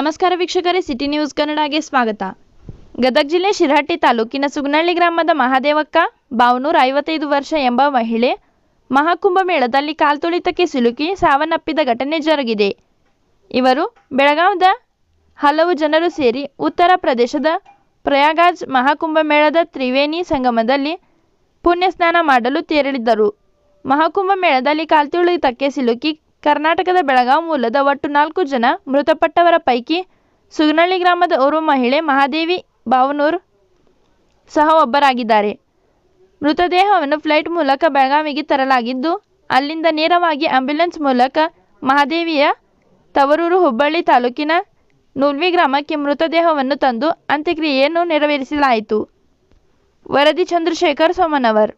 ನಮಸ್ಕಾರ ವೀಕ್ಷಕರೇ, city news ಕನ್ನಡಗೆ ಸ್ವಾಗತ. ಗದಗ ಜಿಲ್ಲೆ ಶಿರಹಟ್ಟಿ ತಾಲೂಕಿನ ಸುಗನಹಳ್ಳಿ ಗ್ರಾಮದ ಮಹಾದೇವಕ್ಕ ಬಾವನೂರು 55 ವರ್ಷ ಎಂಬ ಮಹಿಳೆ ಮಹಾಕುಂಭಮೇಳದಲ್ಲಿ ಕಾಲ್ತುಳಿತಕ್ಕೆ ಸಿಲುಕಿ ಸಾವನ್ನಪ್ಪಿದ ಘಟನೆ ಜರುಗಿದೆ. ಇವರು ಬೆಳಗಾವಿದ ಹಲವು ಜನರು ಸೇರಿ ಉತ್ತರ ಪ್ರದೇಶದ ಪ್ರಯಾಗ್ರಾಜ್ ಮಹಾಕುಂಭಮೇಳದ ತ್ರಿವೇಣಿ ಸಂಗಮದಲ್ಲಿ ಪುಣ್ಯ ಸ್ನಾನ ಮಾಡಲು ತೆರಳಿದ್ದರು. ಮಹಾಕುಂಭಮೇಳದಲ್ಲಿ ಕಾಲ್ತುಳಿತಕ್ಕೆ ಸಿಲುಕಿ ಕರ್ನಾಟಕದ ಬೆಳಗಾವಿ ಮೂಲದ ಒಟ್ಟು 4 ಜನ ಮೃತಪಟ್ಟವರ ಪೈಕಿ ಸುಗನಹಳ್ಳಿ ಗ್ರಾಮದ ಓರ್ವ ಮಹಿಳೆ ಮಹಾದೇವಿ ಬಾವನೂರು ಸಹ ಒಬ್ಬರಾಗಿದ್ದಾರೆ. ಮೃತದೇಹವನ್ನು ಫ್ಲೈಟ್ ಮೂಲಕ ಬೆಳಗಾವಿಗೆ ತರಲಾಗಿದ್ದು, ಅಲ್ಲಿಂದ ನೇರವಾಗಿ ಆಂಬ್ಯುಲೆನ್ಸ್ ಮೂಲಕ ಮಹಾದೇವಿಯ ತವರೂರು ಹುಬ್ಬಳ್ಳಿ ತಾಲೂಕಿನ ನೂಲ್ವಿ ಗ್ರಾಮಕ್ಕೆ ಮೃತದೇಹವನ್ನು ತಂದು ಅಂತ್ಯಕ್ರಿಯೆಯನ್ನು ನೆರವೇರಿಸಲಾಯಿತು. ವರದಿ ಚಂದ್ರಶೇಖರ್ ಸೋಮನವರ್.